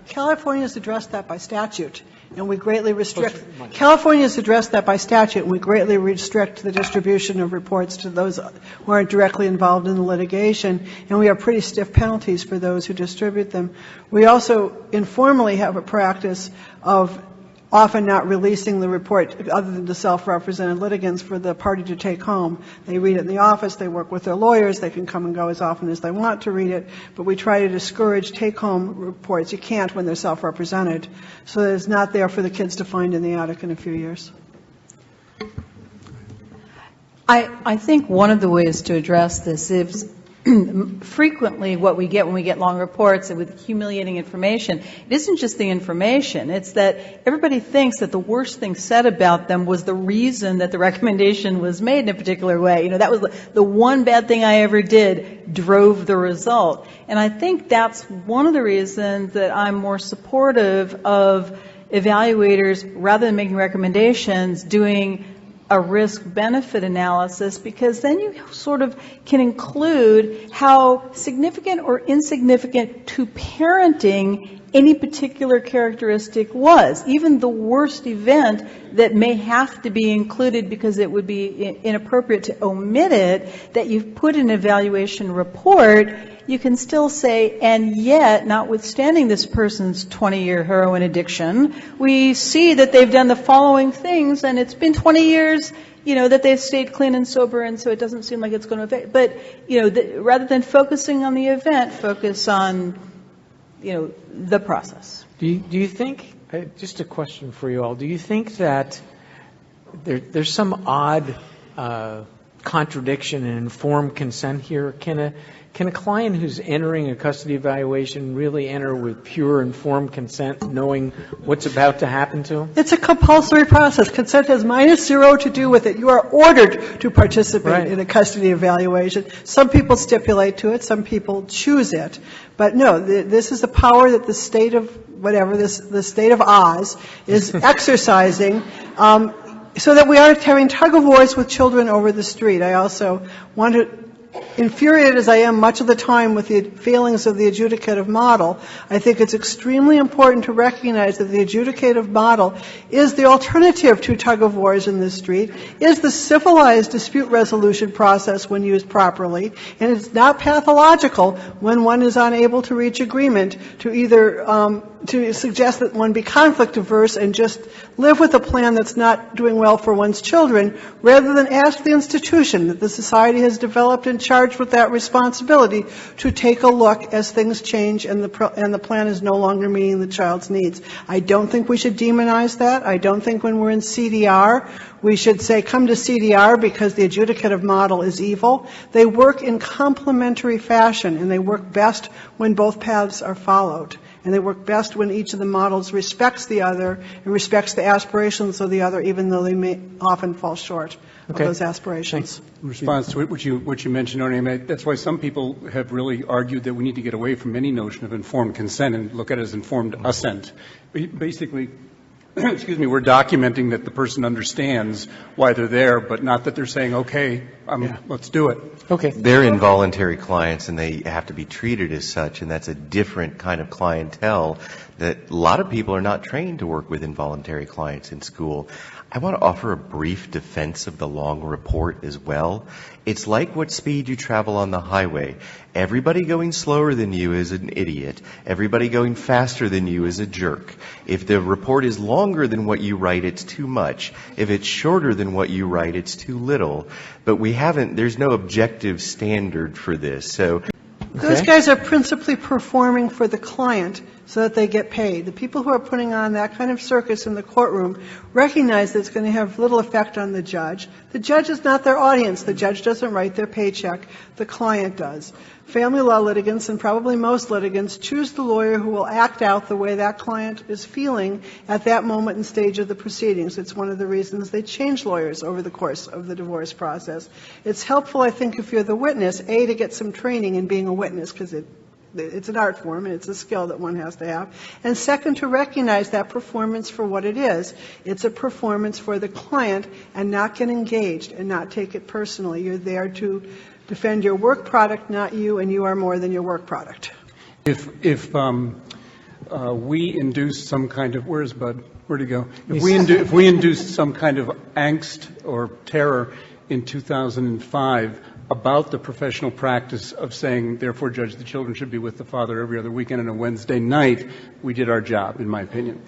California has addressed that by statute, and we greatly restrict. California has addressed that by statute, and we greatly restrict the distribution of reports to those who aren't directly involved in the litigation, and we have pretty stiff penalties for those who distribute them. We also informally have a practice of often not releasing the report other than to self-represented litigants for the party to take home. They read it in the office, they work with their lawyers, they can come and go as often as they want to read it, but we try to discourage take-home reports. You can't when they're self-represented, so that it's not there for the kids to find in the attic in a few years. I think one of the ways to address this is frequently what we get when we get long reports with humiliating information, it isn't just the information, it's that everybody thinks that the worst thing said about them was the reason that the recommendation was made in a particular way. You know, that was the one bad thing I ever did drove the result. And I think that's one of the reasons that I'm more supportive of evaluators, rather than making recommendations, doing a risk-benefit analysis, because then you sort of can include how significant or insignificant to parenting any particular characteristic was. Even the worst event that may have to be included because it would be inappropriate to omit it, that you've put in an evaluation report, you can still say, and yet, notwithstanding this person's 20-year heroin addiction, we see that they've done the following things, and it's been 20 years, you know, that they've stayed clean and sober, and so it doesn't seem like it's going to affect. But, you know, rather than focusing on the event, focus on, you know, the process. Do you think, just a question for you all, do you think that there's some odd contradiction in informed consent here? Can a client who's entering a custody evaluation really enter with pure informed consent, knowing what's about to happen to him? It's a compulsory process. Consent has -0 to do with it. You are ordered to participate in a custody evaluation. Some people stipulate to it, some people choose it. But no, this is a power that the state of whatever, the state of Oz is exercising, so that we aren't having tug of wars with children over the street. I also want to, infuriated as I am much of the time with the failings of the adjudicative model, I think it's extremely important to recognize that the adjudicative model is the alternative to tug of wars in the street, is the civilized dispute resolution process when used properly, and it's not pathological when one is unable to reach agreement to either to suggest that one be conflict averse and just live with a plan that's not doing well for one's children, rather than ask the institution that the society has developed and charged with that responsibility to take a look as things change and the plan is no longer meeting the child's needs. I don't think we should demonize that. I don't think when we're in CDR we should say come to CDR because the adjudicative model is evil. They work in complementary fashion, and they work best when both paths are followed. And they work best when each of the models respects the other and respects the aspirations of the other, even though they may often fall short of those aspirations. In response to what you mentioned, Orne, that's why some people have really argued that we need to get away from any notion of informed consent and look at it as informed assent. Basically, excuse me, we're documenting that the person understands why they're there, but not that they're saying, okay, let's do it. Okay. They're involuntary clients, and they have to be treated as such, and that's a different kind of clientele that a lot of people are not trained to work with involuntary clients in school. I want to offer a brief defense of the long report as well. It's like what speed you travel on the highway. Everybody going slower than you is an idiot. Everybody going faster than you is a jerk. If the report is longer than what you write, it's too much. If it's shorter than what you write, it's too little. But there's no objective standard for this. So those guys are principally performing for the client. so that they get paid. The people who are putting on that kind of circus in the courtroom recognize that it's going to have little effect on the judge. The judge is not their audience. The judge doesn't write their paycheck. The client does. Family law litigants, and probably most litigants, choose the lawyer who will act out the way that client is feeling at that moment and stage of the proceedings. It's one of the reasons they change lawyers over the course of the divorce process. It's helpful, I think, if you're the witness, A, to get some training in being a witness, because it's an art form and it's a skill that one has to have. And second, to recognize that performance for what it is. It's a performance for the client, and not get engaged and not take it personally. You're there to defend your work product, not you, and you are more than your work product. If we induce some kind of, where's Bud? Where'd he go? If we induce some kind of angst or terror in 2005 about the professional practice of saying, therefore, Judge, the children should be with the father every other weekend and a Wednesday night, we did our job, in my opinion.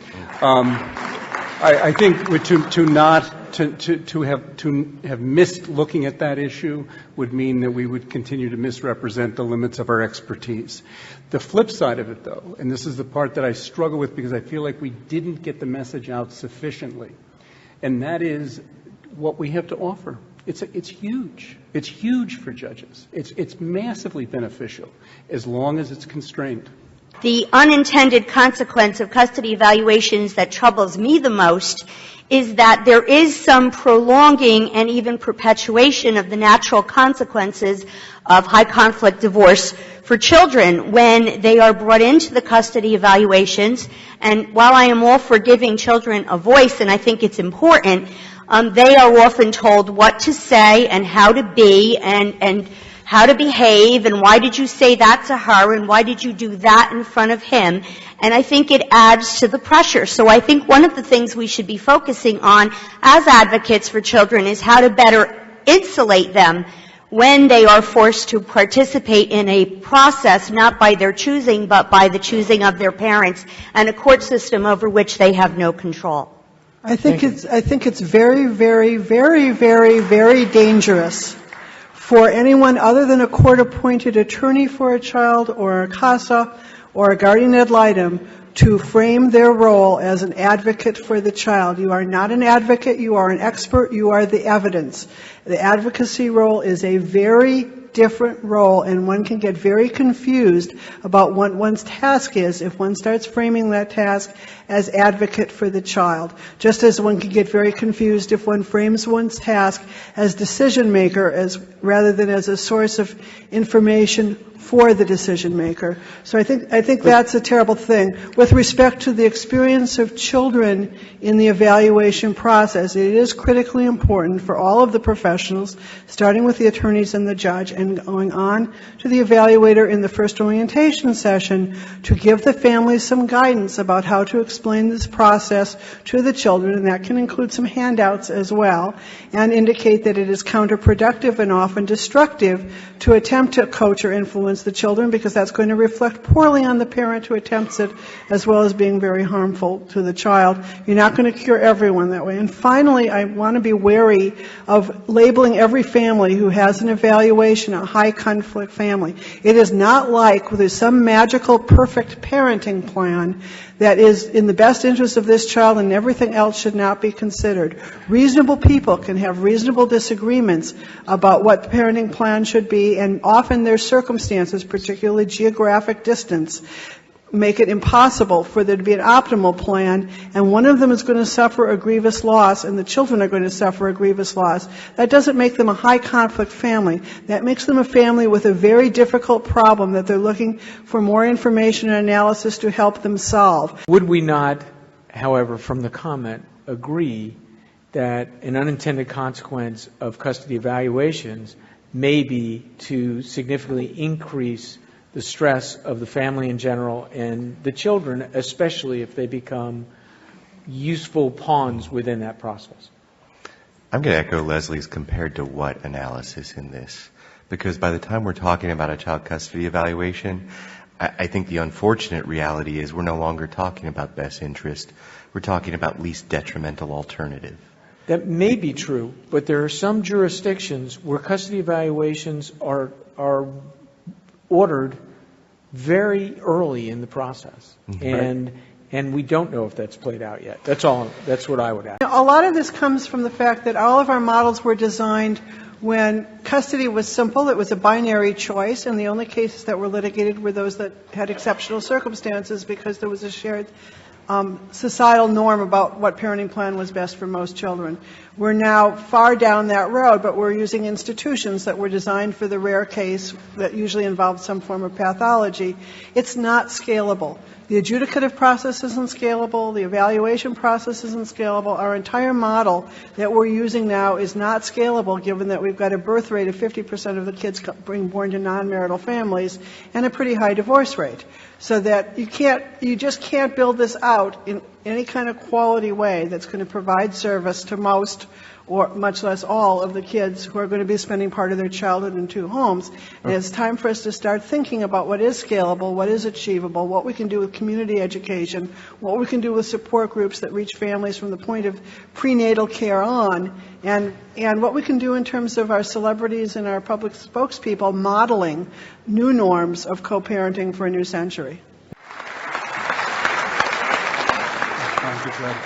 I think to have missed looking at that issue would mean that we would continue to misrepresent the limits of our expertise. The flip side of it, though, and this is the part that I struggle with because I feel like we didn't get the message out sufficiently, and that is what we have to offer. It's huge. It's huge for judges. It's massively beneficial as long as it's constrained. The unintended consequence of custody evaluations that troubles me the most is that there is some prolonging and even perpetuation of the natural consequences of high conflict divorce for children when they are brought into the custody evaluations. And while I am all for giving children a voice, and I think it's important, they are often told what to say and how to be and how to behave, and why did you say that to her, and why did you do that in front of him? And I think it adds to the pressure. So I think one of the things we should be focusing on as advocates for children is how to better insulate them when they are forced to participate in a process not by their choosing, but by the choosing of their parents, and a court system over which they have no control. I think it's very, very, very, very, very dangerous for anyone other than a court-appointed attorney for a child or a CASA or a guardian ad litem to frame their role as an advocate for the child. You are not an advocate, you are an expert, you are the evidence. The advocacy role is a very different role, and one can get very confused about what one's task is if one starts framing that task as advocate for the child. Just as one can get very confused if one frames one's task as decision maker rather than as a source of information for the decision maker. So I think that's a terrible thing. With respect to the experience of children in the evaluation process, it is critically important for all of the professionals, starting with the attorneys and the judge and going on to the evaluator in the first orientation session, to give the families some guidance about how to explain this process to the children, and that can include some handouts as well, and indicate that it is counterproductive and often destructive to attempt to coach or influence the children, because that's going to reflect poorly on the parent who attempts it, as well as being very harmful to the child. You're not going to cure everyone that way. And finally, I want to be wary of labeling every family who has an evaluation a high conflict family. It is not like there's some magical perfect parenting plan that is in the best interest of this child and everything else should not be considered. Reasonable people can have reasonable disagreements about what the parenting plan should be, and often their circumstances, particularly geographic distance, make it impossible for there to be an optimal plan, and one of them is going to suffer a grievous loss and the children are going to suffer a grievous loss. That doesn't make them a high conflict family. That makes them a family with a very difficult problem that they're looking for more information and analysis to help them solve. Would we not, however, from the comment, agree that an unintended consequence of custody evaluations may be to significantly increase the stress of the family in general and the children, especially if they become useful pawns within that process? I'm going to echo Leslie's compared to what analysis in this, because by the time we're talking about a child custody evaluation, I think the unfortunate reality is we're no longer talking about best interest. We're talking about least detrimental alternative. That may be true, but there are some jurisdictions where custody evaluations are ordered very early in the process. And we don't know if that's played out yet. That's all. That's what I would add. A lot of this comes from the fact that all of our models were designed when custody was simple. It was a binary choice, and the only cases that were litigated were those that had exceptional circumstances because there was a shared societal norm about what parenting plan was best for most children. We're now far down that road, but we're using institutions that were designed for the rare case that usually involves some form of pathology. It's not scalable. The adjudicative process isn't scalable. The evaluation process isn't scalable. Our entire model that we're using now is not scalable, given that we've got a birth rate of 50% of the kids being born to non-marital families and a pretty high divorce rate. So that you just can't build this out in any kind of quality way that's going to provide service to most or much less all of the kids who are going to be spending part of their childhood in two homes. And it's time for us to start thinking about what is scalable, what is achievable, what we can do with community education, what we can do with support groups that reach families from the point of prenatal care on, and what we can do in terms of our celebrities and our public spokespeople modeling new norms of co-parenting for a new century. Thank you, Fred.